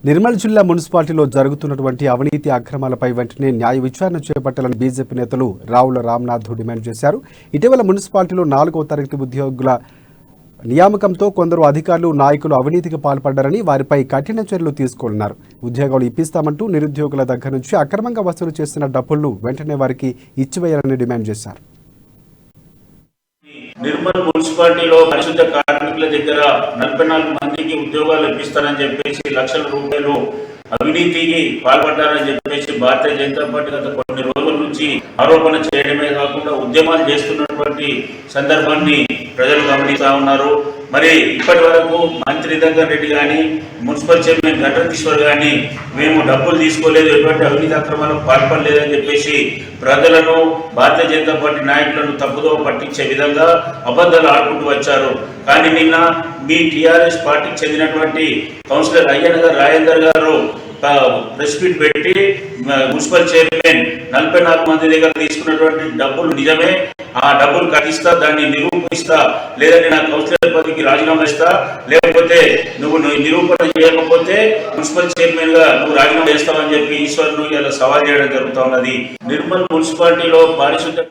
నిర్మల్ జిల్లా మున్సిపాలిటీలో జరుగుతున్నటువంటి అవినీతి అక్రమాలపై వెంటనే న్యాయ విచారణ చేపట్టాలని బీజేపీ నేతలు రావుల రామ్నాథ్ డిమాండ్ చేశారు. ఇటీవల మున్సిపాలిటీలో 4వ తరగతి ఉద్యోగుల నియామకంతో కొందరు అధికారులు నాయకులు అవినీతికి పాల్పడ్డారని వారిపై కఠిన చర్యలు తీసుకోనున్నారు. ఉద్యోగాలు ఇప్పిస్తామంటూ నిరుద్యోగుల దగ్గర నుంచి అక్రమంగా వసూలు చేస్తున్న డబ్బులను వెంటనే వారికి ఇచ్చివేయాలని డిమాండ్ చేశారు. నిర్మల్ మున్సిపాలిటీలో పరిశుద్ధ కార్మికుల దగ్గర 44 మందికి ఉద్యోగాలు ఇప్పిస్తారని చెప్పేసి లక్షల రూపాయలు అవినీతికి పాల్పడ్డారని చెప్పేసి భారతీయ జనతా పార్టీ గత కొన్ని రోజుల నుంచి ఆరోపణ చేయడమే కాకుండా ఉద్యమాలు చేస్తున్నటువంటి సందర్భాన్ని ప్రజలు గమనిస్తా ఉన్నారు. మరి ఇప్పటి వరకు మంత్రి రితంగన్ రెడ్డి కానీ మున్సిపల్ చైర్మన్ ఘటకిషోర్ కానీ మేము డబ్బులు తీసుకోలేదు, ఎటువంటి అవినీతి అక్రమాలకు పాల్పడలేదని చెప్పేసి ప్రజలను భారతీయ జనతా పార్టీ నాయకులను తప్పుదో పట్టించే విధంగా అబద్ధాలు ఆడుకుంటూ వచ్చారు. కానీ నిన్న మీ టీఆర్ఎస్ పార్టీకి చెందినటువంటి కౌన్సిలర్ అయ్యనగర్ రాజేందర్ గారు ప్రెస్ మీట్ పెట్టి మున్సిపల్ చైర్మన్ 44 మంది దగ్గర తీసుకున్నటువంటి డబ్బులు నిజమే, ఆ డబ్బులు కట్టిస్తా, దాన్ని నిరూపిస్తా, లేదంటే నా కౌన్సిలర్ పదవికి రాజీనామా ఇస్తా, లేకపోతే నువ్వు నిరూపణ చేయకపోతే మున్సిపల్ చైర్మన్ గా నువ్వు రాజీనామా చేస్తావని చెప్పి ఈశ్వర్ను ఇలా సవాల్ చేయడం జరుగుతూ ఉన్నది. నిర్మల్ మున్సిపాలిటీలో పారిశుద్ధ